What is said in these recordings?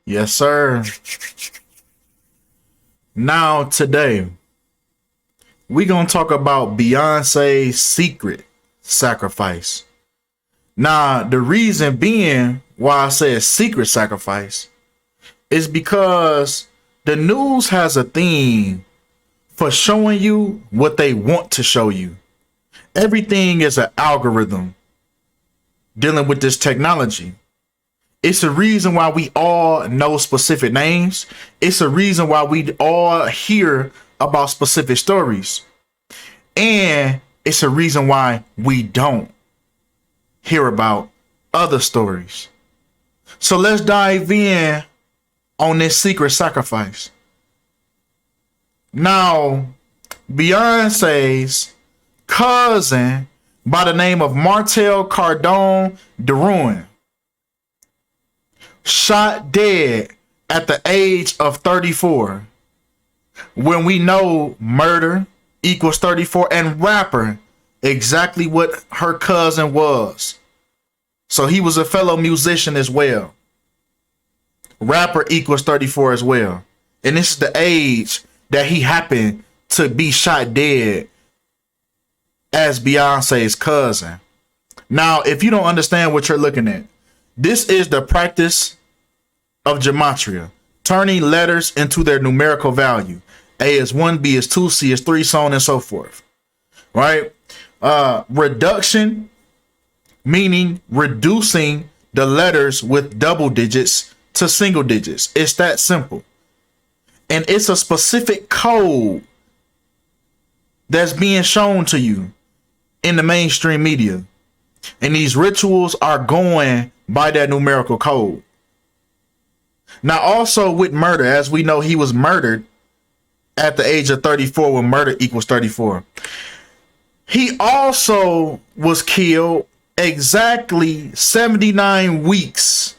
Yes, sir. Now, today, we going to talk about Beyonce's secret sacrifice. Now, the reason being why I said secret sacrifice is because the news has a theme for showing you what they want to show you. Everything is an algorithm dealing with this technology. It's a reason why we all know specific names. It's a reason why we all hear about specific stories. And it's a reason why we don't hear about other stories. So let's dive in on this secret sacrifice. Now, Beyonce's cousin by the name of Martell Kardone Deroune shot dead at the age of 34. When we know murder equals 34 and rapper, exactly what her cousin was. So he was a fellow musician as well. Rapper equals 34 as well. And this is the age that he happened to be shot dead as Beyonce's cousin. Now, if you don't understand what you're looking at, this is the practice of Gematria, turning letters into their numerical value. A is 1, B is 2, C is 3, so on and so forth. Right? Reduction, meaning reducing the letters with double digits to single digits. It's that simple. And it's a specific code that's being shown to you in the mainstream media. And these rituals are going by that numerical code. Now, also with murder, as we know, he was murdered at the age of 34 when murder equals 34. He also was killed exactly 79 weeks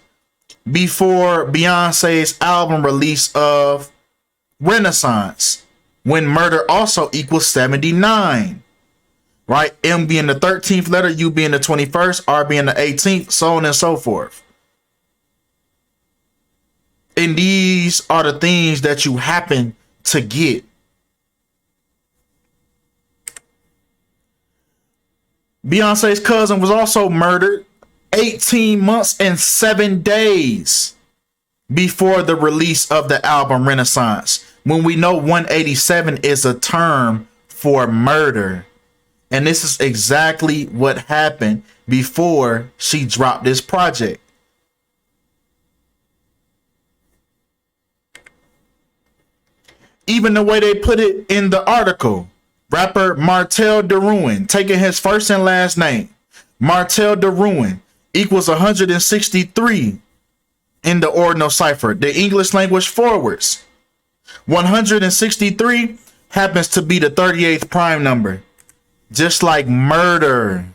before Beyonce's album release of Renaissance, when murder also equals 79. Right? M being the 13th letter, U being the 21st, R being the 18th, so on and so forth. And these are the things that you happen to get. Beyonce's cousin was also murdered 18 months and 7 days before the release of the album Renaissance, when we know 187 is a term for murder. And this is exactly what happened before she dropped this project. Even the way they put it in the article, rapper Martell Deroune, taking his first and last name, Martell Deroune equals 163 in the ordinal cipher, the English language forwards. 163 happens to be the 38th prime number. Just like murder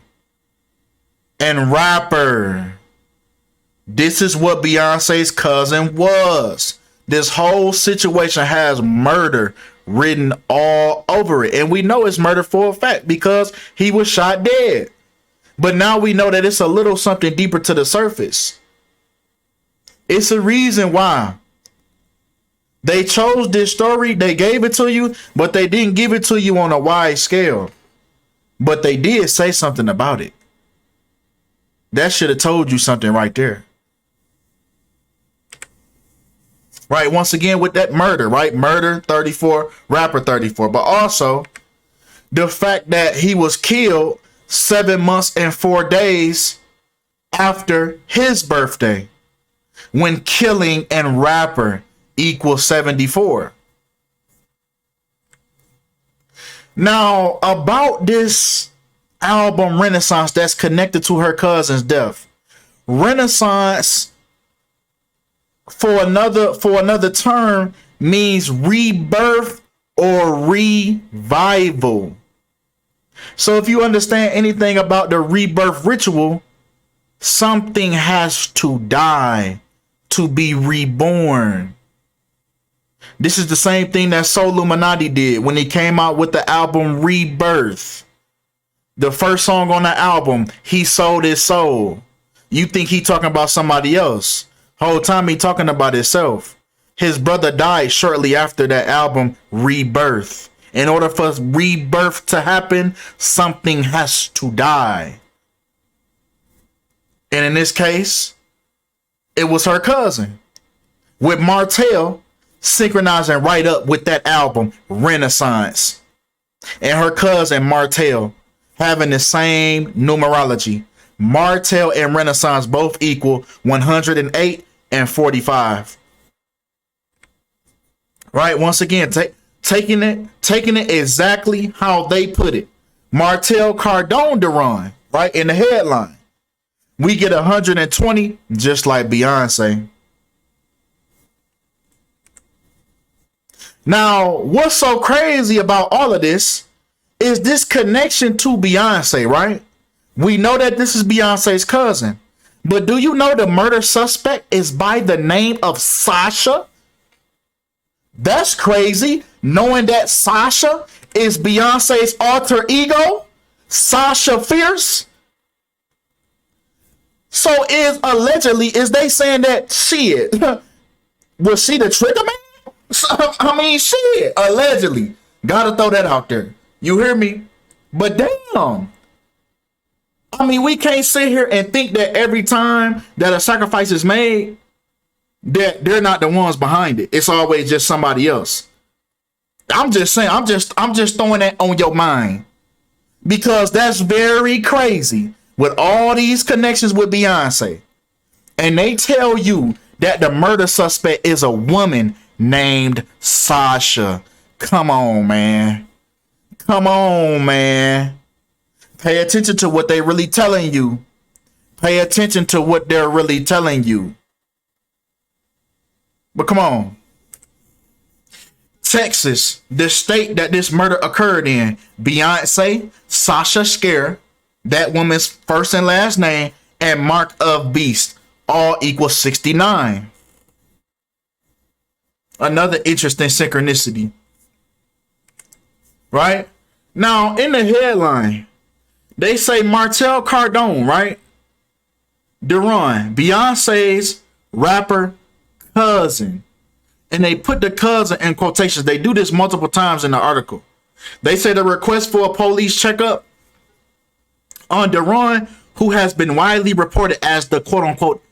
and rapper. This is what Beyonce's cousin was. This whole situation has murder written all over it. And we know it's murder for a fact because he was shot dead. But now we know that it's a little something deeper to the surface. It's a reason why they chose this story. They gave it to you, but they didn't give it to you on a wide scale. But they did say something about it. That should have told you something right there. Right, once again with that murder, right? Murder 34, rapper 34. But also the fact that he was killed 7 months and 4 days after his birthday, when killing and rapper equals 74. Now, about this album Renaissance that's connected to her cousin's death. Renaissance, for another term, means rebirth or revival. So if you understand anything about the rebirth ritual, something has to die to be reborn. This is the same thing that Soul Illuminati did when he came out with the album Rebirth. The first song on the album, he sold his soul. You think he talking about somebody else. Whole time he talking about himself. His brother died shortly after that album, Rebirth. In order for rebirth to happen, something has to die. And in this case, it was her cousin, with Martell synchronizing right up with that album, Renaissance. And her cousin, Martell, having the same numerology. Martell and Renaissance both equal 108 and 45. Right? Once again, taking it exactly how they put it. Martell Kardone Deroune, right, in the headline. We get 120, just like Beyonce. Now, what's so crazy about all of this is this connection to Beyonce, right? We know that this is Beyonce's cousin. But do you know the murder suspect is by the name of Sasha? That's crazy. Knowing that Sasha is Beyonce's alter ego, Sasha Fierce. So is they saying that shit? Was she the trigger man? I mean, shit. Allegedly. Gotta throw that out there. You hear me? But damn. I mean, we can't sit here and think that every time that a sacrifice is made, that they're not the ones behind it. It's always just somebody else. I'm just saying, I'm just throwing that on your mind. Because that's very crazy. With all these connections with Beyonce. And they tell you that the murder suspect is a woman named Sasha. Come on, man. Come on, man. Pay attention to what they're really telling you. Pay attention to what they're really telling you. But come on. Texas, the state that this murder occurred in. Beyonce, Sasha Scare, that woman's first and last name, and Mark of Beast, all equal 69. Another interesting synchronicity. Right? Now, in the headline, they say Martell Kardone, right? Deroune, Beyonce's rapper cousin. And they put the cousin in quotations. They do this multiple times in the article. They say the request for a police checkup on Deroune, who has been widely reported as the quote-unquote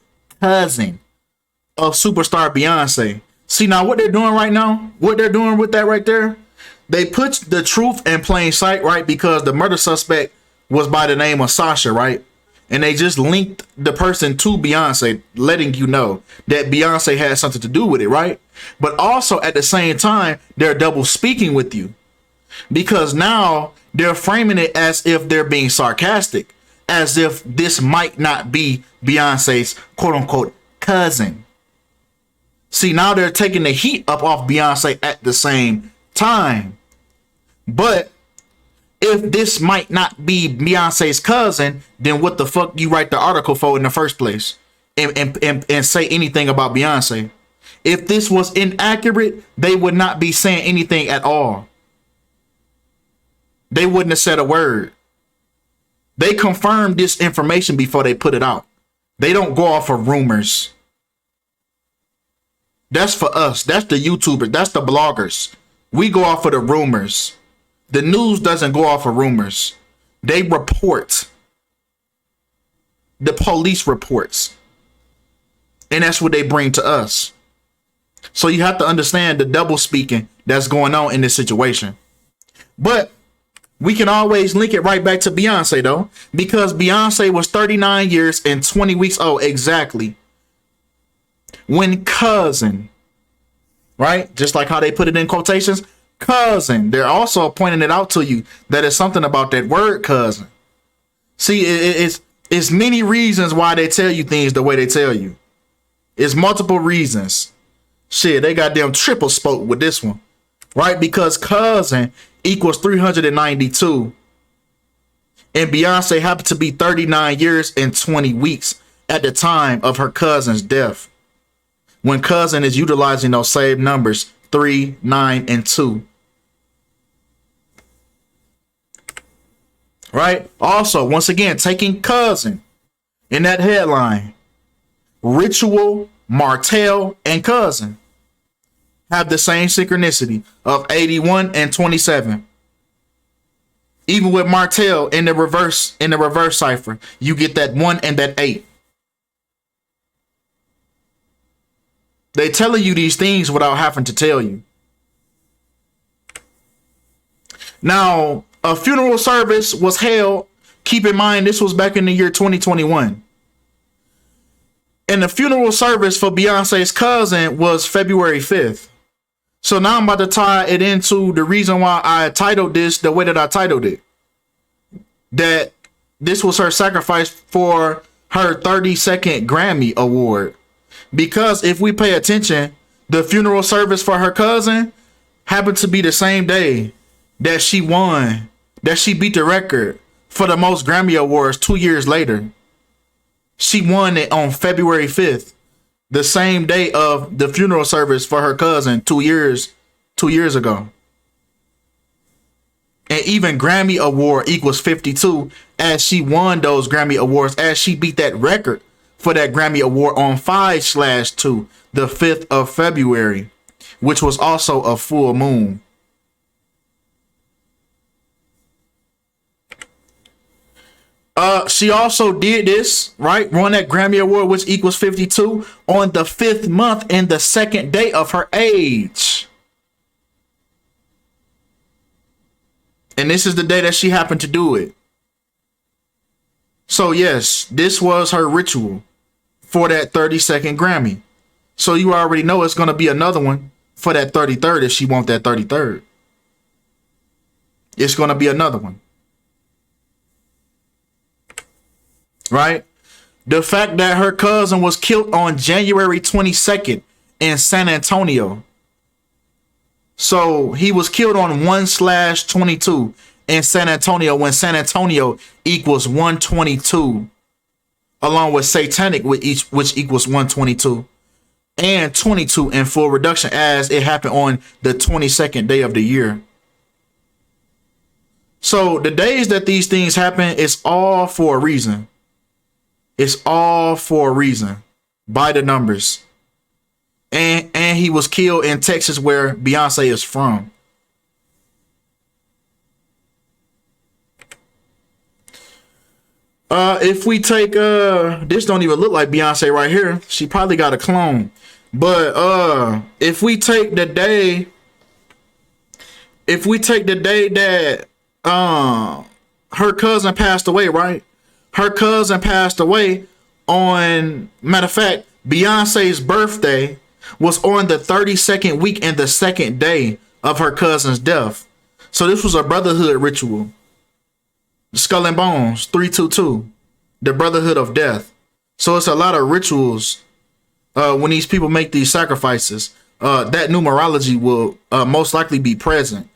cousin of superstar Beyonce. See, now what they're doing right now, what they're doing with that right there, they put the truth in plain sight, right? Because the murder suspect was by the name of Sasha, right? And they just linked the person to Beyonce, letting you know that Beyonce had something to do with it, right? But also at the same time, they're double speaking with you. Because now they're framing it as if they're being sarcastic, as if this might not be Beyonce's quote unquote cousin. See, now they're taking the heat up off Beyonce at the same time. But if this might not be Beyonce's cousin, then what the fuck you write the article for in the first place and say anything about Beyonce? If this was inaccurate, they would not be saying anything at all. They wouldn't have said a word. They confirmed this information before they put it out. They don't go off of rumors. That's for us. That's the YouTubers. That's the bloggers. We go off of the rumors. The news doesn't go off of rumors. They report. The police reports. And that's what they bring to us. So you have to understand the double speaking that's going on in this situation. But we can always link it right back to Beyonce, though, because Beyonce was 39 years and 20 weeks old exactly when cousin, right? Just like how they put it in quotations, cousin. They're also pointing it out to you that it's something about that word cousin. See, it's many reasons why they tell you things the way they tell you. It's multiple reasons. Shit, they got them triple spoke with this one, right? Because cousin equals 392. And Beyonce happened to be 39 years and 20 weeks at the time of her cousin's death. When cousin is utilizing those same numbers, 3, 9, and 2. Right? Also, once again, taking cousin in that headline. Ritual Martell and cousin have the same synchronicity of 81 and 27. Even with Martell in the reverse cipher, you get that 1 and that 8. They telling you these things without having to tell you. Now, a funeral service was held. Keep in mind, this was back in the year 2021. And the funeral service for Beyonce's cousin was February 5th. So now I'm about to tie it into the reason why I titled this the way that I titled it. That this was her sacrifice for her 32nd Grammy Award. Because if we pay attention, the funeral service for her cousin happened to be the same day that she won, that she beat the record for the most Grammy Awards 2 years later. She won it on February 5th, the same day of the funeral service for her cousin 2 years ago. And even Grammy Award equals 52 as she won those Grammy Awards, as she beat that record for that Grammy Award on 5/2, the 5th of February, which was also a full moon. She also did this, right? Won that Grammy Award, which equals 52, on the 5th month and the 2nd day of her age. And this is the day that she happened to do it. So yes, this was her ritual for that 32nd Grammy. So you already know it's going to be another one for that 33rd if she wants that 33rd. It's going to be another one. Right? The fact that her cousin was killed on January 22nd in San Antonio. So he was killed on 1/22 in San Antonio, when San Antonio equals 122, along with Satanic, which equals 122, and 22 in full reduction, as it happened on the 22nd day of the year. So the days that these things happen, it's all for a reason. It's all for a reason, by the numbers. And he was killed in Texas, where Beyonce is from. If we take this don't even look like Beyonce right here. She probably got a clone. But if we take the day that her cousin passed away, right? Her cousin passed away on, matter of fact, Beyonce's birthday was on the 32nd week and the 2nd day of her cousin's death. So this was a brotherhood ritual. Skull and Bones, 322, the brotherhood of death. So it's a lot of rituals when these people make these sacrifices. That numerology will most likely be present.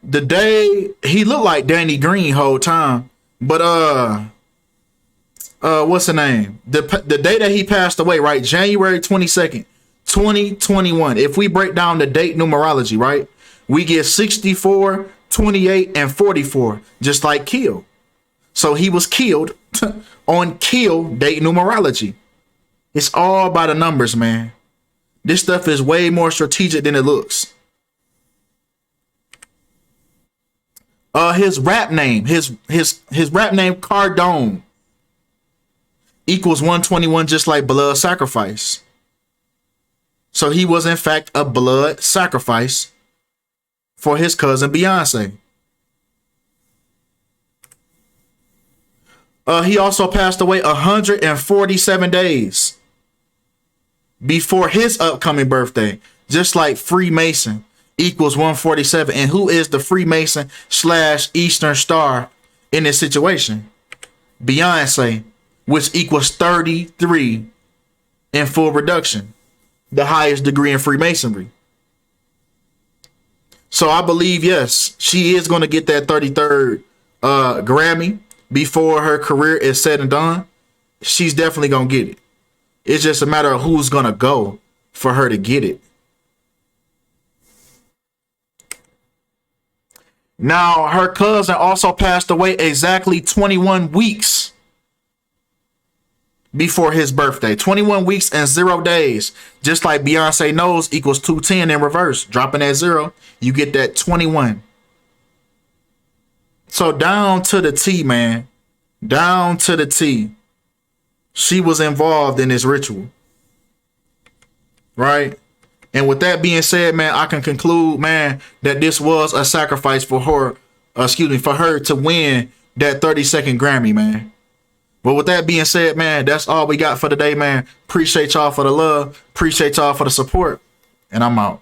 The day he looked like Danny Green whole time, but what's the name? The day that he passed away, right? January 22nd, 2021. If we break down the date numerology, right? We get 64, 28, and 44, just like kill. So he was killed on kill date numerology. It's all by the numbers, man. This stuff is way more strategic than it looks. His rap name Kardone equals 121, just like blood sacrifice. So he was in fact a blood sacrifice for his cousin Beyonce. He also passed away 147 days before his upcoming birthday, just like Freemason equals 147. And who is the Freemason / Eastern Star in this situation? Beyonce, which equals 33 in full reduction, the highest degree in Freemasonry. So I believe, yes, she is going to get that 33rd Grammy before her career is said and done. She's definitely going to get it. It's just a matter of who's going to go for her to get it. Now, her cousin also passed away exactly 21 weeks before his birthday. 21 weeks and 0 days. Just like Beyonce knows equals 210 in reverse. Dropping that 0, you get that 21. So down to the T, man. Down to the T. She was involved in this ritual. Right? And with that being said, man, I can conclude, man, that this was a sacrifice for her, for her to win that 32nd Grammy, man. But with that being said, man, that's all we got for today, man. Appreciate y'all for the love. Appreciate y'all for the support. And I'm out.